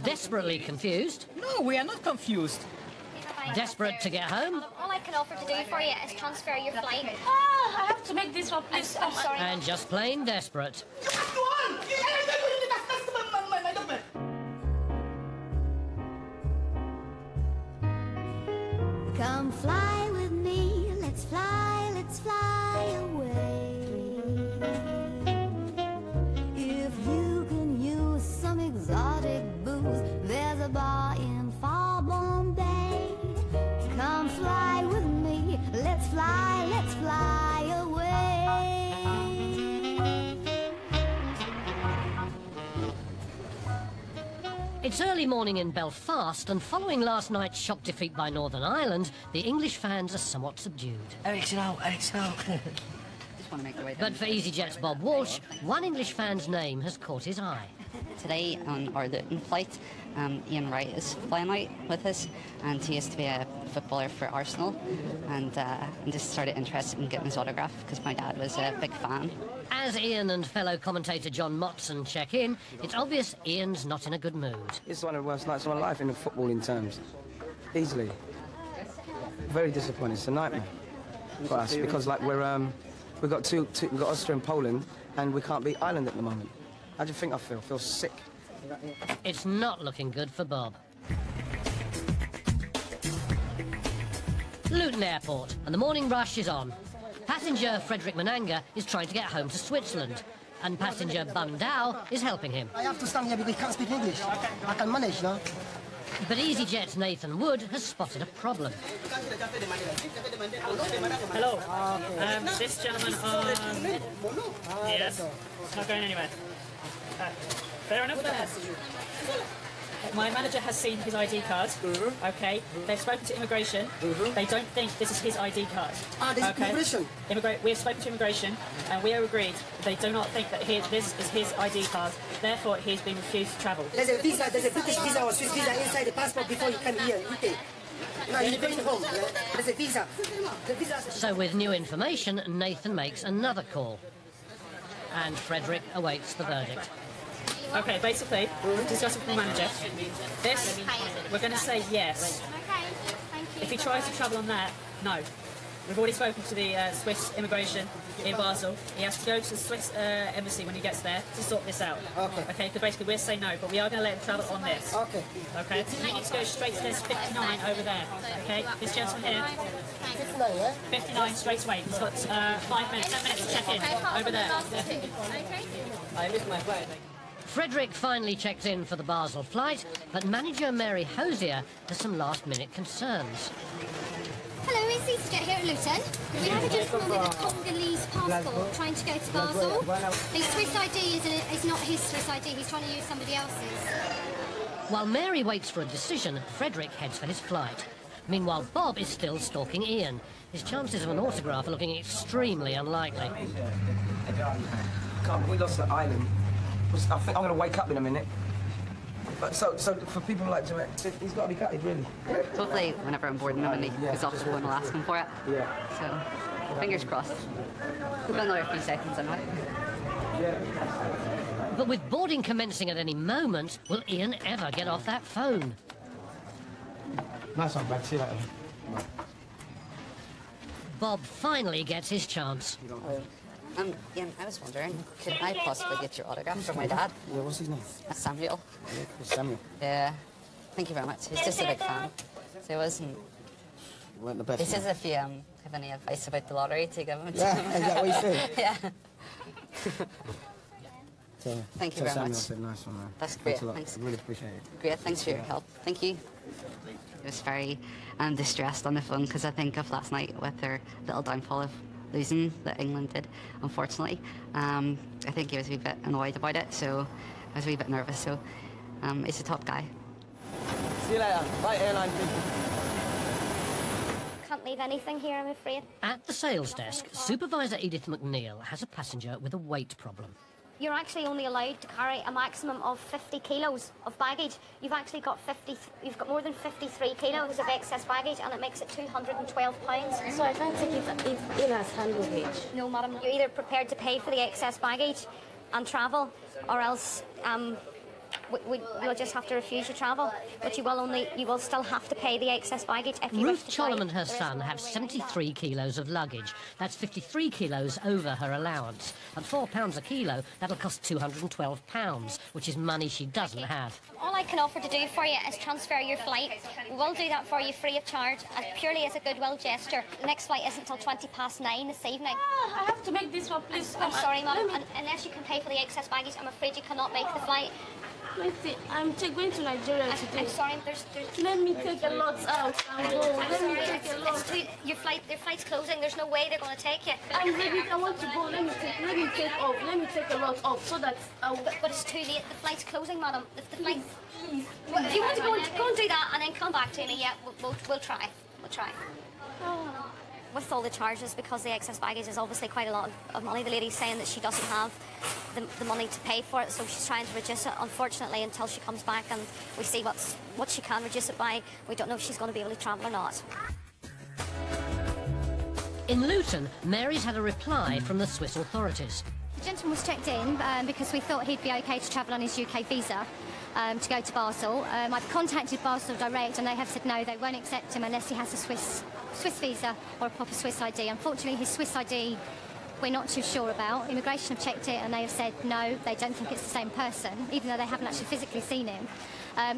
desperately confused. No, we are not confused. Desperate to get home. All I can offer to do for you is transfer your flight. I have to make this one, please. I'm sorry. And just plain desperate. Come fly with me, let's fly away. If you can use some exotic booze, there's a bar in far Bombay. Come fly with me, let's fly away. It's early morning in Belfast, and following last night's shock defeat by Northern Ireland, the English fans are somewhat subdued. Ericsson out. But for EasyJet's Bob Walsh, one English fan's name has caught his eye. Today on our Luton flight, Ian Wright is flying out with us, and he used to be a footballer for Arsenal, and just started interested in getting his autograph because my dad was a big fan. As Ian and fellow commentator John Motson check in, it's obvious Ian's not in a good mood. It's one of the worst nights of my life in the footballing terms. Easily. Very disappointing. It's a nightmare for us because, like, we've got we've got Austria and Poland, and we can't beat Ireland at the moment. How do you think I feel? I feel sick. It's not looking good for Bob. Luton Airport, and the morning rush is on. Passenger Frederick Mananga is trying to get home to Switzerland, and passenger Bun Dow is helping him. I have to stand here because he can't speak English. I can manage now. But EasyJet's Nathan Wood has spotted a problem. Hello. This gentleman on... Yes. It's not going anywhere. Fair enough there. My manager has seen his ID card. Okay. They've spoken to immigration. They don't think this is his ID card. This is immigration? We have spoken to immigration, and we have agreed they do not think that this is his ID card. Therefore, he's been refused to travel. There's a visa, there's a British visa or Swiss visa inside the passport before you come here. Now you're going home. There's a visa. So with new information, Nathan makes another call. And Frederick awaits the verdict. Okay, basically, discussing with the manager. This, we're going to say yes. If he tries to travel on that, no. We've already spoken to the Swiss immigration in Basel. He has to go to the Swiss embassy when he gets there to sort this out. Okay, because basically we're saying no, but we are going to let him travel on this. Okay. He needs to go straight to this 59 over there. Okay, this gentleman here. 59, yeah? 59 straight away. He's got 5 minutes, 10 minutes to check in over there. I missed my flight. Frederick finally checks in for the Basel flight, but manager Mary Hosier has some last-minute concerns. Hello, it's EasyJet here at Luton. We have a gentleman with a Congolese passport trying to go to Basel. His Swiss ID is not his Swiss ID, he's trying to use somebody else's. While Mary waits for a decision, Frederick heads for his flight. Meanwhile, Bob is still stalking Ian. His chances of an autograph are looking extremely unlikely. We lost the island. I think I'm going to wake up in a minute. But so for people like Jamet, he's got to be gutted, really. Hopefully, whenever I'm boarding him and he goes off school, I'll ask him for it. Yeah. So, fingers crossed. We've got another few seconds, anyway. But with boarding commencing at any moment, will Ian ever get off that phone? Nice one, Brad. See you later. Bob finally gets his chance. Ian, I was wondering, could I possibly get your autograph for my dad? Yeah, what's his name? Samuel. Yeah, Samuel. Yeah. Thank you very much. He's just a big fan. So he wasn't... You weren't the best. He says if you have any advice about the lottery to give him to him. Is that what you said? Yeah. Thank you very much. Said, nice one, man. That's great. Thanks. I really appreciate it. Great. Thanks for your help. Thank you. I was very distressed on the phone because I think of last night with their little downfall of losing that England did, unfortunately. I think he was a wee bit annoyed about it, so I was a wee bit nervous. So he's a top guy. See you later. Bye, Airline. Can't leave anything here, I'm afraid. At the sales desk, Supervisor Edith McNeil has a passenger with a weight problem. You're actually only allowed to carry a maximum of 50 kilos of baggage. You've actually got you've got more than 53 kilos of excess baggage, and it makes it £212. So I can't take it if Ian has hand luggage? No, madam. You're either prepared to pay for the excess baggage and travel, or else we'll just have to refuse your travel. But you will still have to pay the excess baggage if you wish Ruth to fly. Chollam and her son have 73 kilos of luggage. That's 53 kilos over her allowance. At £4 a kilo, that'll cost £212, which is money she doesn't have. All I can offer to do for you is transfer your flight. We'll do that for you free of charge, purely as a goodwill gesture. The next flight isn't until 9:20 this evening. I have to make this one, please. I'm sorry, madam. Unless you can pay for the excess baggage, I'm afraid you cannot make the flight. I'm going to Nigeria today. I'm sorry, there's... Let me take a lot out and go. Let me take a lot. Your flight's closing. There's no way they're going to take you. I'm ready. I want to go. Let me take off. Let me take a lot off so that I will... But it's too late. The flight's closing, madam. The flight... Well, if you want to go and do that and then come back to me, yeah, we'll try. We'll try. Oh. With all the charges, because the excess baggage is obviously quite a lot of money, the lady's saying that she doesn't have the money to pay for it, so she's trying to reduce it, unfortunately, until she comes back and we see what she can reduce it by. We don't know if she's going to be able to travel or not. In Luton, Mary's had a reply from the Swiss authorities. The gentleman was checked in because we thought he'd be okay to travel on his UK visa to go to Basel. I've contacted Basel Direct and they have said no, they won't accept him unless he has a Swiss visa or a proper Swiss ID. Unfortunately, his Swiss ID we're not too sure about. Immigration have checked it and they have said no, they don't think it's the same person, even though they haven't actually physically seen him.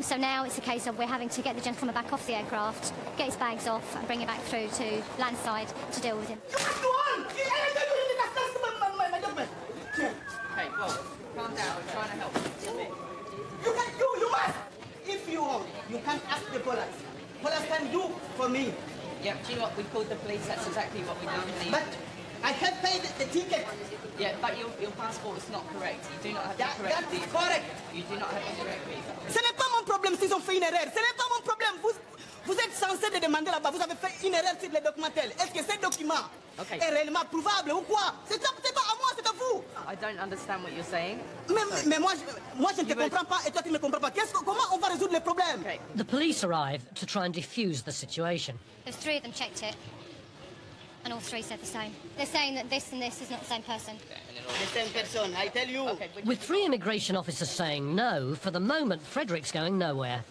So now it's a case of we're having to get the gentleman back off the aircraft, get his bags off and bring him back through to landside to deal with him. Hey, well, calm down, I'm trying to help. You must! If you want, you can ask the police. Police can do for me. Yeah, do you know what? We called the police, that's exactly what we do. But I have paid the ticket. Yeah, but your passport is not correct. You do not have the correct That's visa. correct. You do not have the correct visa. Ce n'est pas mon problème s'ils ont fait une erreur. Ce n'est pas mon problème. Vous êtes censé de demander là-bas. Vous avez fait une erreur sur les documents. Est-ce que ce document est réellement prouvable ou quoi? C'est pas à moi, c'est à vous. I don't understand what you're saying. Mais moi, je ne te comprends pas et toi, tu ne me comprends pas. Comment on va résoudre les problèmes? Okay. The police arrive to try and defuse the situation. There's three of them checked it, and all three said the same. They're saying that this and this is not the same person. The same person, I tell you. Okay, With three immigration officers saying no, for the moment, Frederick's going nowhere.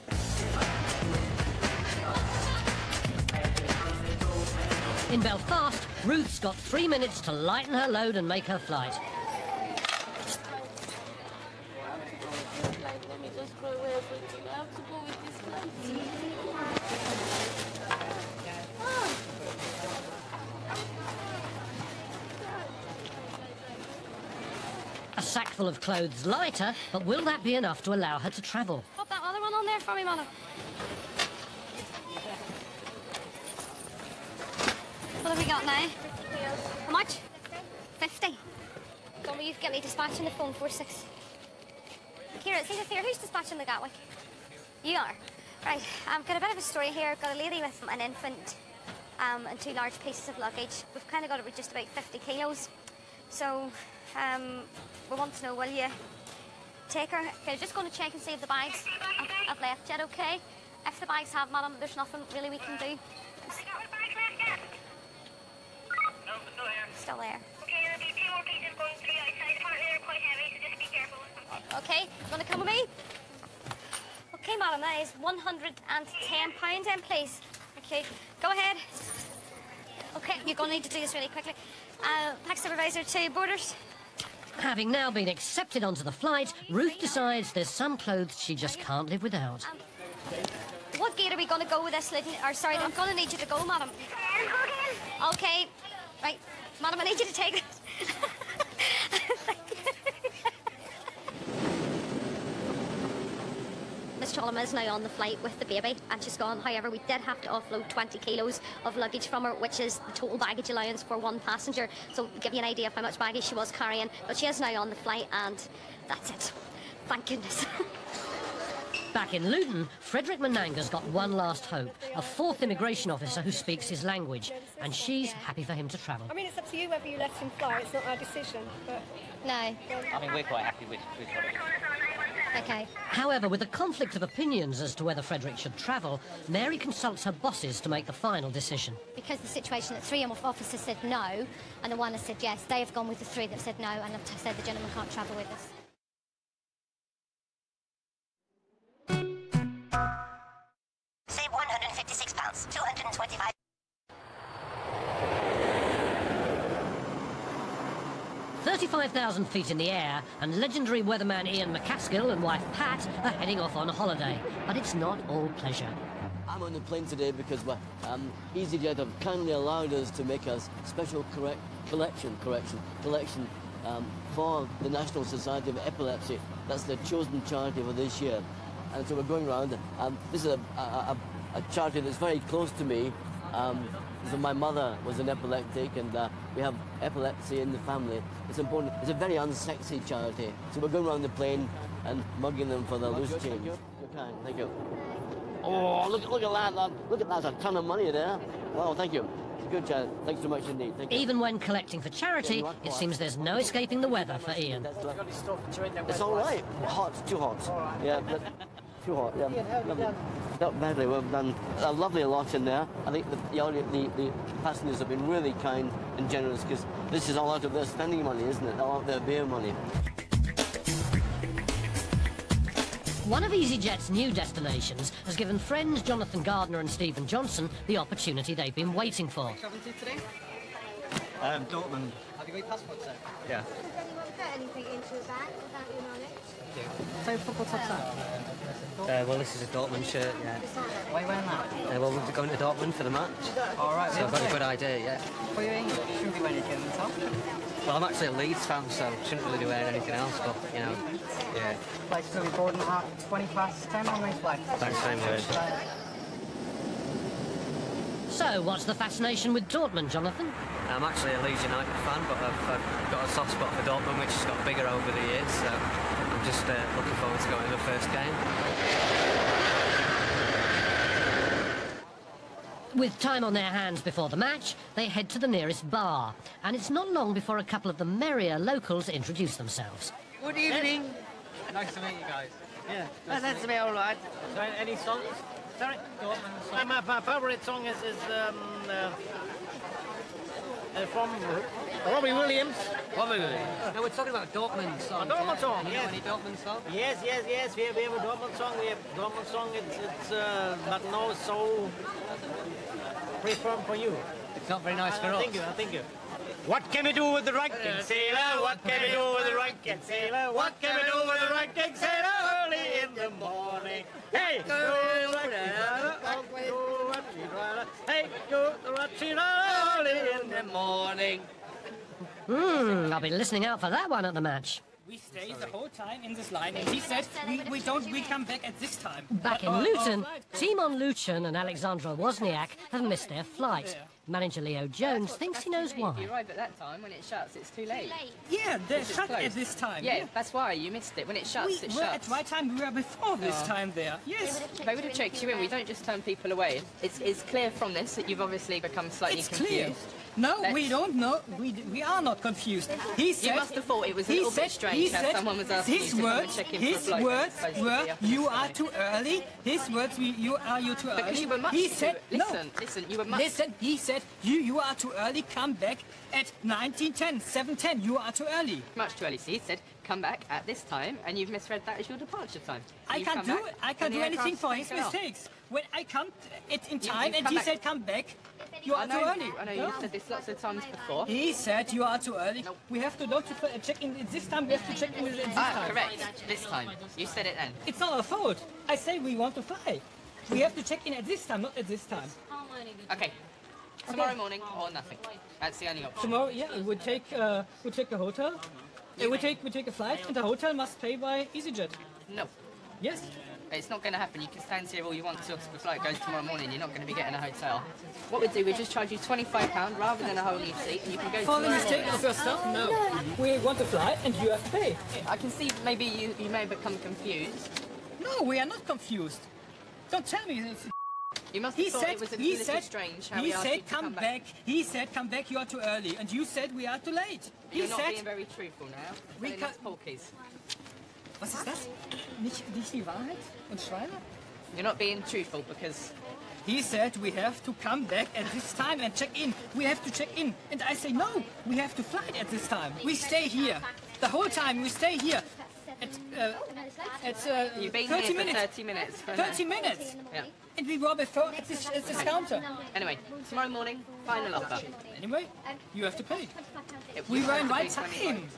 In Belfast, Ruth's got 3 minutes to lighten her load and make her flight. Let me just throw away everything. I have to go with this flight. A sack full of clothes lighter, but will that be enough to allow her to travel? Pop that other one on there for me, Mother. What have we got now? How much? 50. Don't you get me dispatching the phone 46. Kira, it's here. Who's dispatching the Gatwick? You are. Right, I've got a bit of a story here. I've got a lady with an infant and 2 large pieces of luggage. We've kind of got it with just about 50 kilos. So, we want to know, will you take her? Okay, just going to check and see if the bags have left yet, okay? If the bags have, madam, there's nothing really we can do. No, it's still here. Still there. Okay, there'll be 2 more pieces going through outside. Apparently they're quite heavy, so just be careful. Okay, you want to come with me? Okay, madam, that is £110 then, please. Okay, go ahead. Okay, you're going to need to do this really quickly. Pack supervisor to borders. Having now been accepted onto the flight, Ruth decides there's some clothes she just can't live without. What gate are we going to go with this, lady? Or sorry, I'm going to need you to go, madam. Okay, right, madam, I need you to take this. Miss Chollam is now on the flight with the baby and she's gone. However, we did have to offload 20 kilos of luggage from her, which is the total baggage allowance for one passenger. So to give you an idea of how much baggage she was carrying. But she is now on the flight and that's it. Thank goodness. Back in Luton, Frederick Mananga's got one last hope, a 4th immigration officer who speaks his language, and she's happy for him to travel. I mean, it's up to you whether you let him fly. It's not our decision, but... No. I mean, we're quite happy with what it is. Okay. However, with a conflict of opinions as to whether Frederick should travel, Mary consults her bosses to make the final decision. Because the situation that 3 officers said no, and the one that said yes, they have gone with the 3 that said no, and have said the gentleman can't travel with us. miles, 225. 35,000 feet in the air, and legendary weatherman Ian McCaskill and wife Pat are heading off on a holiday. But it's not all pleasure. I'm on the plane today because EasyJet have kindly allowed us to make a special collection for the National Society of Epilepsy. That's the chosen charity for this year. And so we're going around. This is a charity that's very close to me. So my mother was an epileptic, and we have epilepsy in the family. It's important. It's a very unsexy charity. So we're going around the plane and mugging them for their loose change. You're kind. Thank you. Oh, look at that, lad. Look at that. That's a ton of money there. Wow, thank you. It's a good charity. Thanks so much indeed. Thank you. Even when collecting for charity, it seems there's no escaping the weather for Ian. It's all right. Hot. Too hot. Yeah. Too hot, yeah. Not badly. We've done a lovely lot in there. I think the passengers have been really kind and generous, because this is all out of their spending money, isn't it? All out of their beer money. One of EasyJet's new destinations has given friends Jonathan Gardner and Stephen Johnson the opportunity they've been waiting for. Travelling to today? Dortmund. Have you got your passport, sir? Yeah. Can you put anything into a bag without your knowledge? So football tops out? Well, this is a Dortmund shirt, yeah. Why are you wearing that? Well, we're going to Dortmund for the match. All right. So I've got a good idea, yeah. Well, you're English. You shouldn't be wearing a German top. Well, I'm actually a Leeds fan, so shouldn't really be wearing anything else, but, you know, yeah. Flight's going to be boarding at 10:20 on my flight. Thanks very much. So, what's the fascination with Dortmund, Jonathan? I'm actually a Leeds United fan, but I've got a soft spot for Dortmund, which has got bigger over the years, so I'm just looking forward to going to the first game. With time on their hands before the match, they head to the nearest bar, and it's not long before a couple of the merrier locals introduce themselves. Good evening. Nice to meet you guys. Yeah, that's me, all right. So, any songs? Sorry? Dortmund My favourite song is from Robbie Williams. Robbie Williams? No, we're talking about Dortmund songs. A Dortmund song, You know any Dortmund songs? Yes. We have a Dortmund song. It's but no so preferred for you. It's not very nice for us. Thank you. What can we do with the ranking sailor? What can we do with the ranking sailor? What can we do with the ranking sailor? Early in the morning. Hey, go early in the morning. I'll be listening out for that one at the match. We stay the whole time in this line, and he said we come back at this time. Back in Luton, Timon Lucian and Alexandra Wozniak have missed their flight. Manager Leo Jones thinks he knows why. If you arrive at that time, when it shuts, it's too late. Yeah, they're shut at this time. Yeah, that's why you missed it. When it shuts, it we're shuts. at right time. We were before this time there. Yes. They would have checked you in. We don't just turn people away. It's clear from this that you've obviously become slightly confused. Clear. No, we don't know. We are not confused. He said, you must have thought it was a little bit strange how someone was asking you to come and check in for a flight. His words were, you are too early. His words were, you are too early. Because you were much he too said, listen, you were much... Listen, he said, you are too early, come back at 19:10, 7:10, you are too early. Much too early. So he said, come back at this time, and you've misread that as your departure time. I can't do anything for his mistakes. When I come in time and he said, come back, you are too early. I know, you said this lots of times before. He said you are too early. Nope. We have to check in at this time. We have to check in at this time. Correct. This time. You said it then. It's not our fault. I say we want to fly. We have to check in at this time, not at this time. Okay. Tomorrow morning or nothing. That's the only option. Tomorrow, yeah, we'll take a hotel. We take a flight, and the hotel must pay by EasyJet. No. Yes. It's not going to happen. You can stand here all you want till the flight goes tomorrow morning. You're not going to be getting a hotel. What we'd do, we'd just charge you £25 rather than a whole new seat, and you can go for the mistake of your stuff? No. We want to fly, and you have to pay. I can see maybe you may become confused. No, we are not confused. Don't tell me. You must have thought it was a little strange how we asked you to come back. He said, come back, you are too early. And you said, we are too late. You're not being very truthful now. We can't... Porkies. Was ist das? Nicht die Wahrheit und Schweine? You're not being truthful because... He said we have to come back at this time and check in. We have to check in. And I say, no, we have to fly at this time. We stay here. The whole time we stay here. It's You've been 30 here for minutes. 30 minutes. 30 minutes? Yeah. And we were before at this counter. Anyway, tomorrow morning, final offer. Anyway, you have to pay. We were in right time.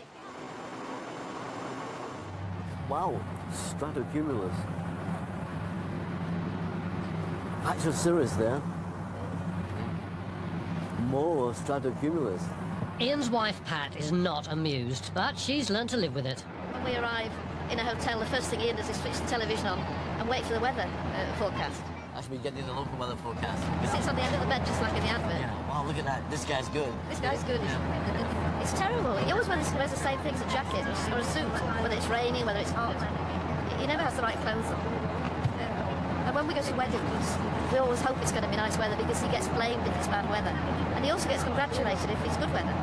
Wow, stratocumulus. Actual cirrus there. More stratocumulus. Ian's wife, Pat, is not amused, but she's learned to live with it. When we arrive in a hotel, the first thing Ian does is switch the television on and wait for the weather forecast. I should be getting the local weather forecast. He sits on the end of the bed just like in the advert. Yeah, wow, look at that. This guy's good. This guy's good. Yeah. It's terrible. He always wears the same things, a jacket or a suit, whether it's raining, whether it's hot. He never has the right clothes on. And when we go to weddings, we always hope it's going to be nice weather because he gets blamed if it's bad weather. And he also gets congratulated if it's good weather.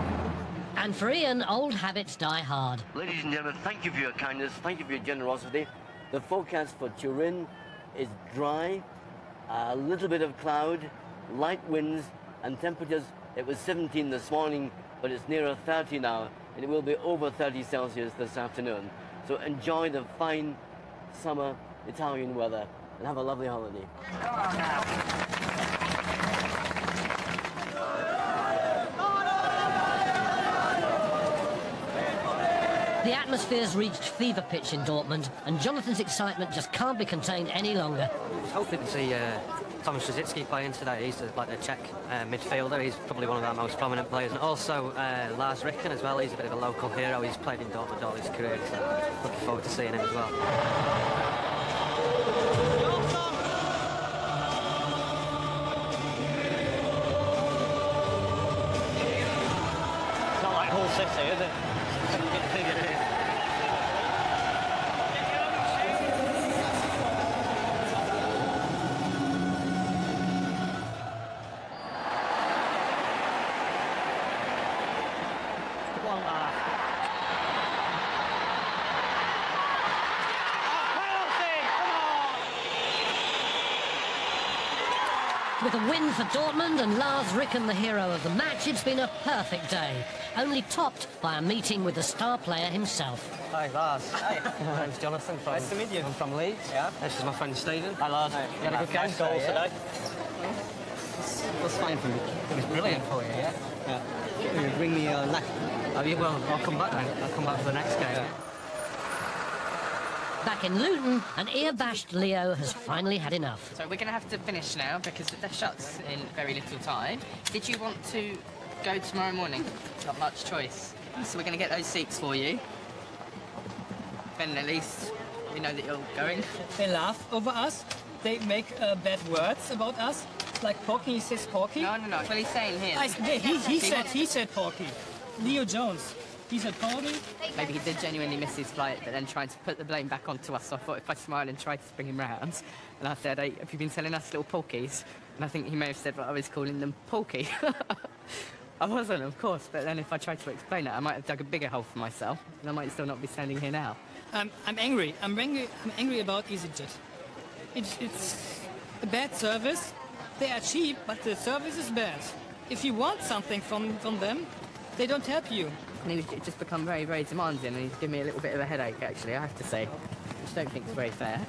And for Ian, old habits die hard. Ladies and gentlemen, thank you for your kindness. Thank you for your generosity. The forecast for Turin is dry, a little bit of cloud, light winds, and temperatures. It was 17 this morning, but it's nearer 30 now, and it will be over 30 Celsius this afternoon. So enjoy the fine summer Italian weather and have a lovely holiday. The atmosphere's reached fever pitch in Dortmund, and Jonathan's excitement just can't be contained any longer. I was hoping to see Thomas Rositzky playing today. He's like the Czech midfielder. He's probably one of our most prominent players. And also Lars Ricken as well. He's a bit of a local hero. He's played in Dortmund all his career, so looking forward to seeing him as well. It's not like Hull City, is it? With a win for Dortmund and Lars Ricken the hero of the match, it's been a perfect day, only topped by a meeting with the star player himself. Hi, Lars. Hi. My name's Jonathan. Nice to meet you. I'm from Leeds. Yeah. This is my friend Stephen. Hi, Lars. You had a good game? Nice goals today. It was fine for me. It was brilliant for you, yeah? Yeah. You bring me next. Oh, yeah, well, I'll come back then. I'll come back for the next game. Yeah. Back in Luton, an ear-bashed Leo has finally had enough. So we're going to have to finish now because the shuts in very little time. Did you want to go tomorrow morning? Not much choice. So we're going to get those seats for you. Then at least we know that you're going. They laugh over us. They make bad words about us. Like Porky, he says Porky. No. Well, he's saying here. He said Porky. Leo Jones. He said Porky. Maybe he did genuinely miss his flight, but then tried to put the blame back onto us. So I thought if I smiled and tried to bring him round, and I said, hey, have you been selling us little porkies? And I think he may have said what I was calling them porky. I wasn't, of course, but then if I tried to explain it, I might have dug a bigger hole for myself, and I might still not be standing here now. I'm angry. I'm angry about EasyJet. It's a bad service. They are cheap, but the service is bad. If you want something from them, they don't help you. And he's just become very, very demanding, and he's given me a little bit of a headache, actually, I have to say, which I don't think is very fair.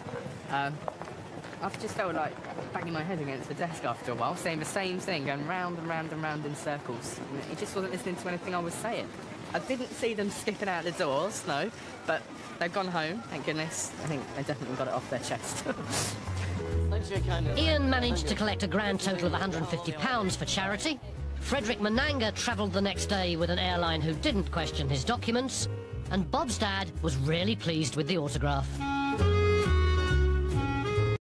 I've just felt like banging my head against the desk after a while, saying the same thing, going round and round and round in circles. And he just wasn't listening to anything I was saying. I didn't see them skipping out the doors, no, but they've gone home, thank goodness. I think they definitely got it off their chest. Ian managed to collect a grand total of £150 for charity. Frederick Mananga travelled the next day with an airline who didn't question his documents. And Bob's dad was really pleased with the autograph.